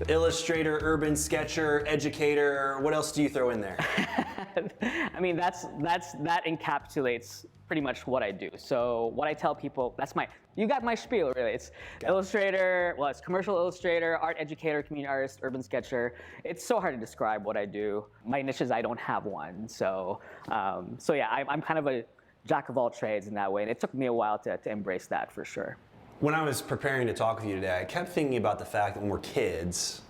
Illustrator, urban sketcher, educator, what else do you throw in there? I mean, that encapsulates pretty much what I do. So what I tell people, you got my spiel really. It's illustrator, well, it's commercial illustrator, art educator, community artist, urban sketcher. It's so hard to describe what I do. My niche is I don't have one. So yeah, I'm kind of a jack of all trades in that way. And it took me a while to embrace that for sure. When I was preparing to talk with you today, I kept thinking about the fact that when we're kids,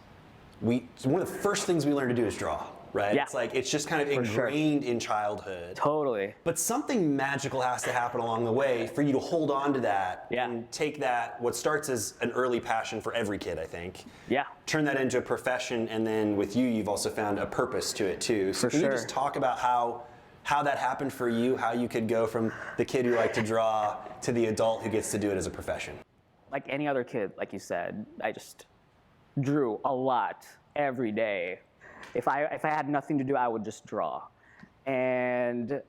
one of the first things we learn to do is draw, right? Yeah. It's just kind of ingrained in childhood. Totally. But something magical has to happen along the way for you to hold on to that and take that, what starts as an early passion for every kid, I think. Yeah. Turn that into a profession, and then with you, you've also found a purpose to it too. So can you just talk about how that happened for you, how you could go from the kid who liked to draw to the adult who gets to do it as a profession? Like any other kid, like you said, I just drew a lot every day. If I had nothing to do, I would just draw. And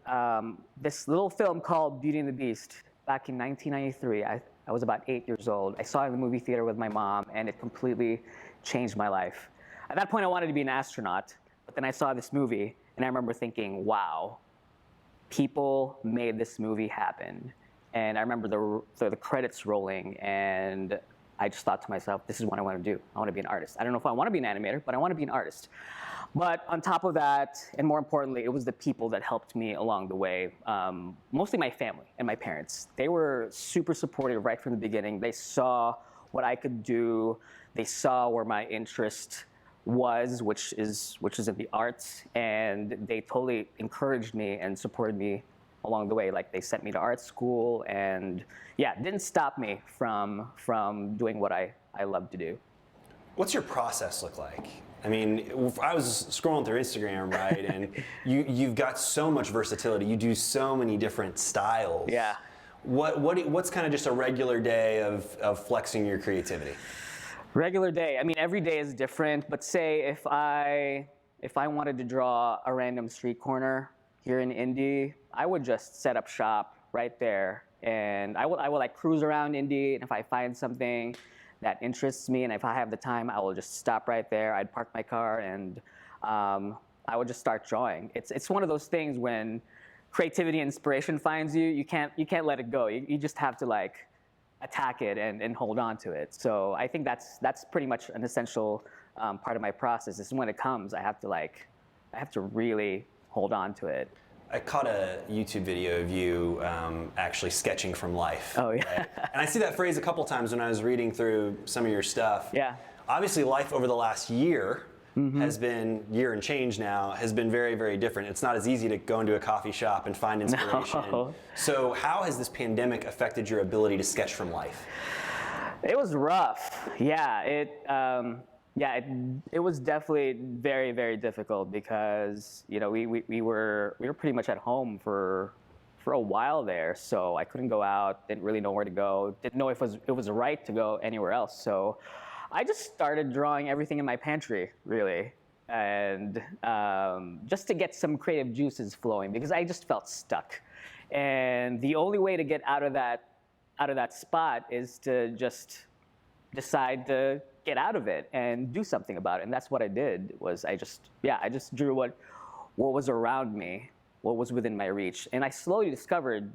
this little film called Beauty and the Beast, back in 1993, I was about 8 years old. I saw it in the movie theater with my mom, and it completely changed my life. At that point, I wanted to be an astronaut, but then I saw this movie, and I remember thinking, wow, people made this movie happen. And I remember the credits rolling, and I just thought to myself, this is what I want to do. I want to be an artist. I don't know if I want to be an animator, but I want to be an artist. But on top of that, and more importantly, it was the people that helped me along the way, mostly my family and my parents. They were super supportive right from the beginning. They saw what I could do. They saw where my interest was, which is in the arts, and they totally encouraged me and supported me along the way. Like, they sent me to art school, and yeah, didn't stop me from doing what I love to do. What's your process look like? I mean, I was scrolling through Instagram, right, and you've got so much versatility. You do so many different styles. Yeah. What's kind of just a regular day of flexing your creativity? Regular day. I mean, every day is different. But say if I wanted to draw a random street corner here in Indy, I would just set up shop right there, and I will like cruise around Indy, and if I find something that interests me, and if I have the time, I will just stop right there. I'd park my car, and I would just start drawing. It's one of those things when creativity and inspiration finds you, you can't let it go. You just have to like attack it and hold on to it. So I think that's pretty much an essential part of my process. Is when it comes, I have to really hold on to it. I caught a YouTube video of you actually sketching from life. Oh, yeah. Right? And I see that phrase a couple times when I was reading through some of your stuff. Yeah. Obviously, life over the last year has been, year and change now, has been very, very different. It's not as easy to go into a coffee shop and find inspiration. No. So how has this pandemic affected your ability to sketch from life? It was rough. Yeah, it was definitely very, very difficult because, you know, we were pretty much at home for a while there, so I couldn't go out, didn't really know where to go, didn't know if it was right to go anywhere else. So I just started drawing everything in my pantry, really, and just to get some creative juices flowing because I just felt stuck. And the only way to get out of that spot is to just decide to get out of it and do something about it. And that's what I did. I just drew what was around me, what was within my reach. And I slowly discovered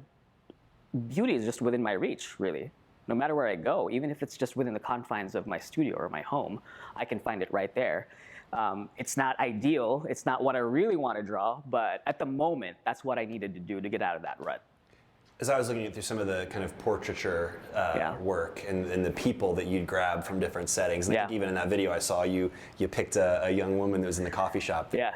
beauty is just within my reach, really. No matter where I go, even if it's just within the confines of my studio or my home, I can find it right there. It's not ideal, it's not what I really want to draw, but at the moment, that's what I needed to do to get out of that rut. As I was looking through some of the kind of portraiture work and the people that you'd grab from different settings, and I think even in that video I saw you picked a young woman that was in the coffee shop. Yeah.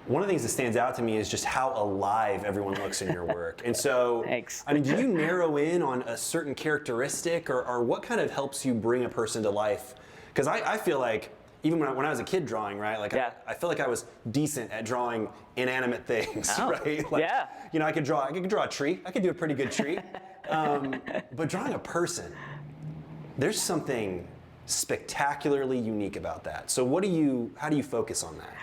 One of the things that stands out to me is just how alive everyone looks in your work. And so, thanks. I mean, do you narrow in on a certain characteristic or what kind of helps you bring a person to life? Because I feel like, even when I was a kid drawing, right? Like I feel like I was decent at drawing inanimate things, right? Like, you know, I could draw a tree. I could do a pretty good tree. But drawing a person, there's something spectacularly unique about that. So how do you focus on that?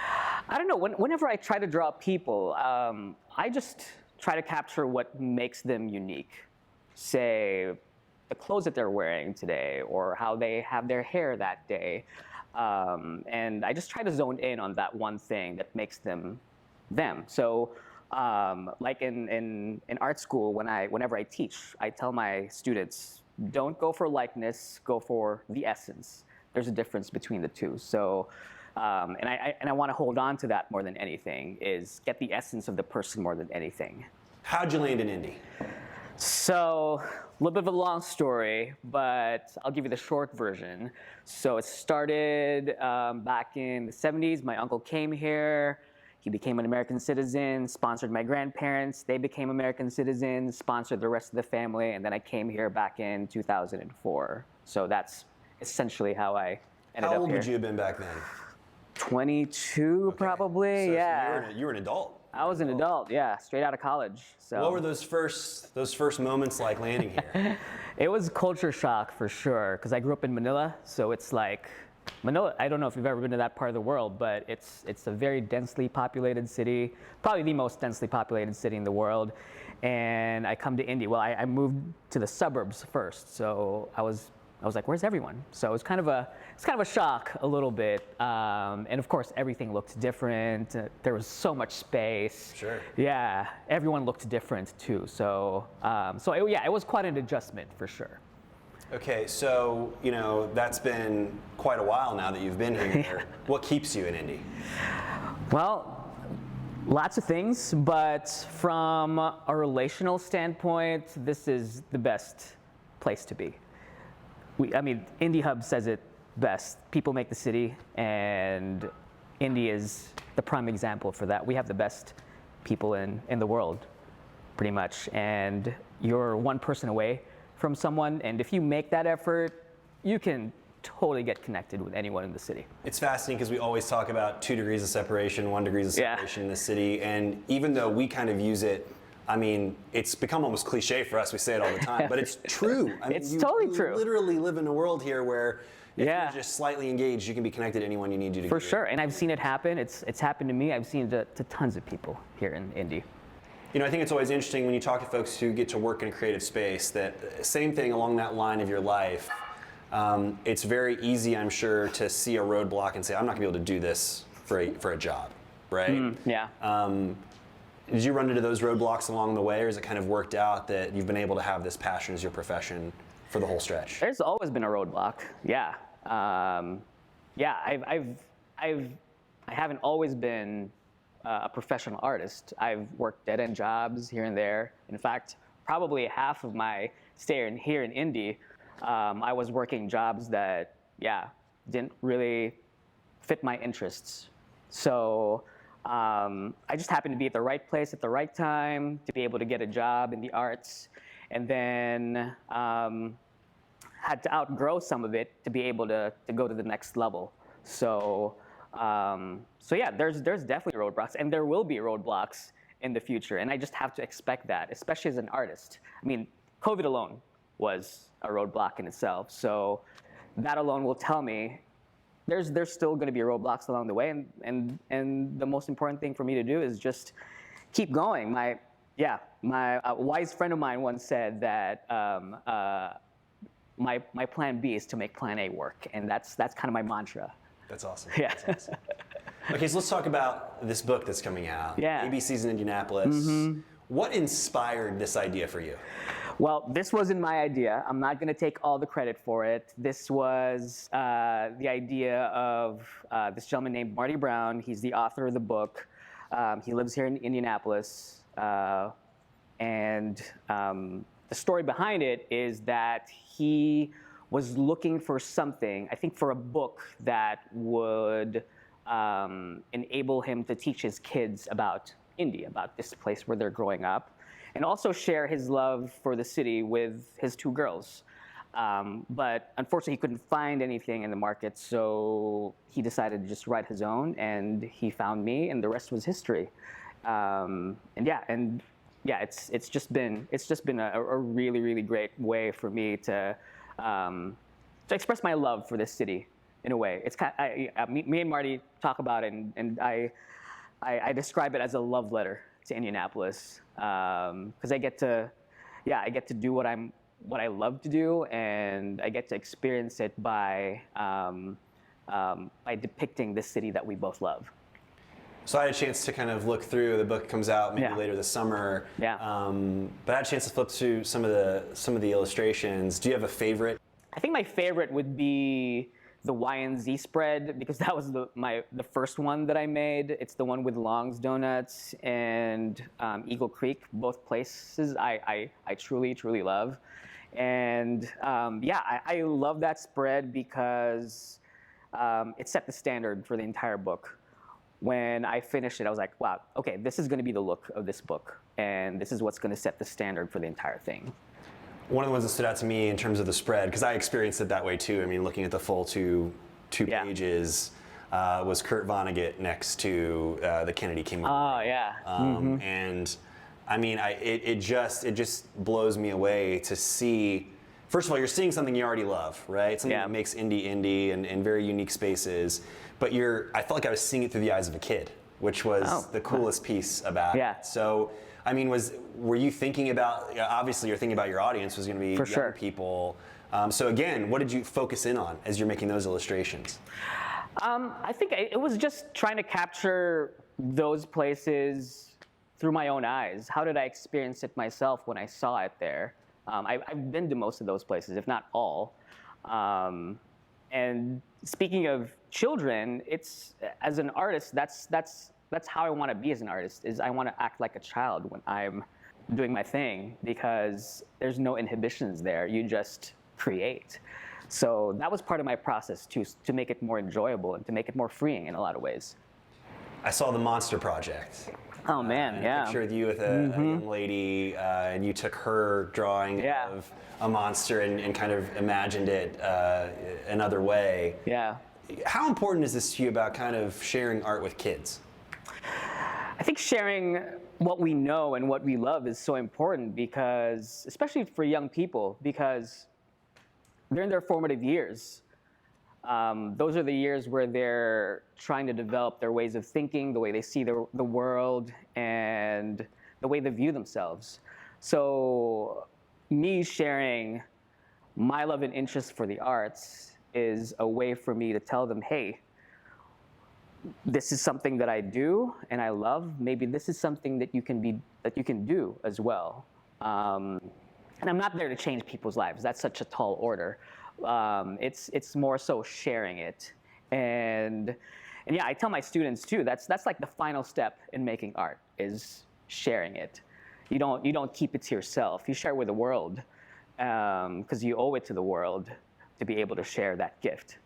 I don't know. Whenever I try to draw people, I just try to capture what makes them unique. Say, the clothes that they're wearing today, or how they have their hair that day. And I just try to zone in on that one thing that makes them them. So like in art school, whenever I teach, I tell my students, don't go for likeness, go for the essence. There's a difference between the two. So, and I want to hold on to that more than anything, is get the essence of the person more than anything. How'd you land in Indy? So, a little bit of a long story, but I'll give you the short version. So it started back in the 70s. My uncle came here. He became an American citizen, sponsored my grandparents. They became American citizens, sponsored the rest of the family, and then I came here back in 2004. So that's essentially how I ended up here. How old would you have been back then? 22, okay. Probably, so yeah. You were an adult. I was an adult, yeah, straight out of college. So. What were those first moments like landing here? It was culture shock for sure, because I grew up in Manila, so it's like, Manila, I don't know if you've ever been to that part of the world, but it's a very densely populated city, probably the most densely populated city in the world. And I come to Indy. Well, I moved to the suburbs first, so I was like, where's everyone? So it's kind of a shock a little bit. And of course, everything looked different. There was so much space. Sure. Yeah, everyone looked different too. So, it was quite an adjustment for sure. Okay, so, that's been quite a while now that you've been here. What keeps you in Indy? Well, lots of things, but from a relational standpoint, this is the best place to be. Indy Hub says it best. People make the city, and Indy is the prime example for that. We have the best people in the world, pretty much, and you're one person away from someone, and if you make that effort, you can totally get connected with anyone in the city. It's fascinating because we always talk about 2 degrees of separation, 1 degree of separation in the city, and even though we kind of use it, it's become almost cliche for us, we say it all the time, but it's true. It's totally true. You literally live in a world here where if you're just slightly engaged, you can be connected to anyone you need to. For sure, and I've seen it happen. It's happened to me. I've seen it to tons of people here in Indy. I think it's always interesting when you talk to folks who get to work in a creative space, that same thing along that line of your life. It's very easy, I'm sure, to see a roadblock and say, I'm not gonna be able to do this for a job, right? Yeah. Did you run into those roadblocks along the way, or has it kind of worked out that you've been able to have this passion as your profession for the whole stretch? There's always been a roadblock. Yeah. I haven't always been a professional artist. I've worked dead-end jobs here and there. In fact, probably half of my stay here in Indy, I was working jobs that, didn't really fit my interests. So I just happened to be at the right place at the right time to be able to get a job in the arts, and then had to outgrow some of it to be able to go to the next level. So there's definitely roadblocks, and there will be roadblocks in the future, and I just have to expect that, especially as an artist. COVID alone was a roadblock in itself, so that alone will tell me there's still going to be roadblocks along the way, and the most important thing for me to do is just keep going. My wise friend of mine once said that my plan B is to make plan A work, and that's kind of my mantra. That's awesome. Yeah. That's awesome. Okay, so let's talk about this book that's coming out. Yeah. ABC's in Indianapolis. Mm-hmm. What inspired this idea for you? Well, this wasn't my idea. I'm not going to take all the credit for it. This was the idea of this gentleman named Marty Brown. He's the author of the book. He lives here in Indianapolis. And the story behind it is that he was looking for something, I think for a book that would enable him to teach his kids about Indy, about this place where they're growing up, and also share his love for the city with his 2 girls. But unfortunately, he couldn't find anything in the market, so he decided to just write his own, and he found me, and the rest was history. It's just been a really, really great way for me to express my love for this city in a way. It's me and Marty talk about it, and I describe it as a love letter to Indianapolis, because I get to do what I love to do, and I get to experience it by by depicting this city that we both love. So I had a chance to kind of look through. The book comes out maybe Yeah. later this summer. Yeah. But I had a chance to flip through some of the illustrations. Do you have a favorite? I think my favorite would be the Y and Z spread, because that was the first one that I made. It's the one with Long's Donuts and Eagle Creek, both places I truly, truly love. And I love that spread because it set the standard for the entire book. When I finished it, I was like, wow, okay, this is going to be the look of this book, and this is what's going to set the standard for the entire thing. One of the ones that stood out to me in terms of the spread, because I experienced it that way too. I mean, looking at the full two Yeah. pages, was Kurt Vonnegut next to the Kennedy King. Oh yeah. And I mean, it just blows me away to see. First of all, you're seeing something you already love, right? Something that makes indie and very unique spaces. But I felt like I was seeing it through the eyes of a kid, which was the coolest piece about it. So, I mean, were you thinking about, obviously you're thinking about your audience was going to be young people. So again, what did you focus in on as you're making those illustrations? I think it was just trying to capture those places through my own eyes. How did I experience it myself when I saw it there? I've been to most of those places, if not all. And speaking of children, as an artist, that's how I want to be as an artist. Is I want to act like a child when I'm doing my thing, because there's no inhibitions there. You just create. So that was part of my process too, to make it more enjoyable and to make it more freeing in a lot of ways. I saw the Monster Project. Oh man, A picture of you with a young lady, and you took her drawing of a monster and kind of imagined it another way. Yeah. How important is this to you about kind of sharing art with kids? I think sharing what we know and what we love is so important, because, especially for young people, because they're in their formative years. Those are the years where they're trying to develop their ways of thinking, the way they see the world, and the way they view themselves. So me sharing my love and interest for the arts is a way for me to tell them, hey, this is something that I do and I love. Maybe this is something that you can do as well. And I'm not there to change people's lives. That's such a tall order. It's more so sharing it. And yeah, I tell my students too, that's like the final step in making art, is sharing it. You don't keep it to yourself. You share it with the world, because you owe it to the world to be able to share that gift.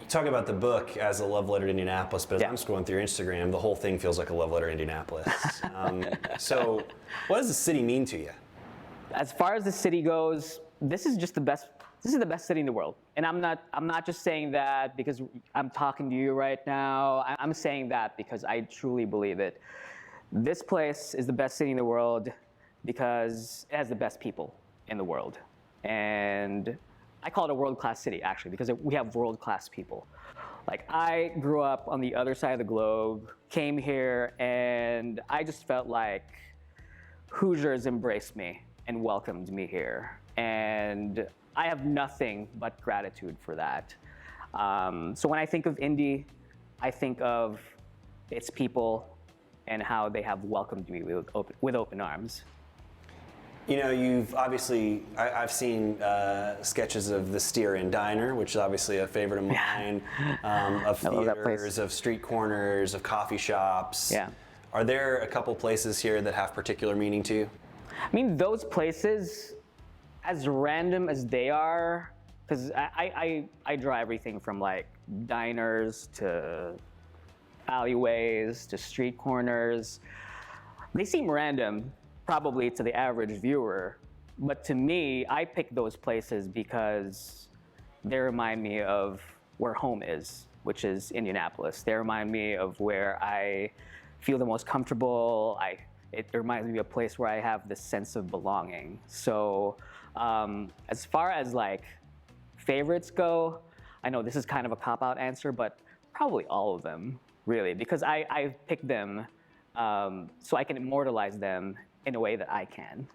You talk about the book as a love letter to Indianapolis, but as I'm scrolling through your Instagram, the whole thing feels like a love letter to Indianapolis. So what does the city mean to you? As far as the city goes, this is the best city in the world. And I'm not just saying that because I'm talking to you right now. I'm saying that because I truly believe it. This place is the best city in the world because it has the best people in the world. And I call it a world-class city, actually, because we have world-class people. Like, I grew up on the other side of the globe, came here, and I just felt like Hoosiers embraced me and welcomed me here. And I have nothing but gratitude for that. So when I think of Indy, I think of its people and how they have welcomed me with open arms. You know, you've obviously, I've seen sketches of the Steer Inn Diner, which is obviously a favorite of mine, of theaters, of street corners, of coffee shops. Yeah. Are there a couple places here that have particular meaning to you? I mean, those places, as random as they are, because I draw everything from like diners to alleyways to street corners. They seem random, probably to the average viewer, but to me, I pick those places because they remind me of where home is, which is Indianapolis. They remind me of where I feel the most comfortable. It reminds me of a place where I have this sense of belonging. So as far as like favorites go, I know this is kind of a cop-out answer, but probably all of them, really, because I picked them so I can immortalize them in a way that I can.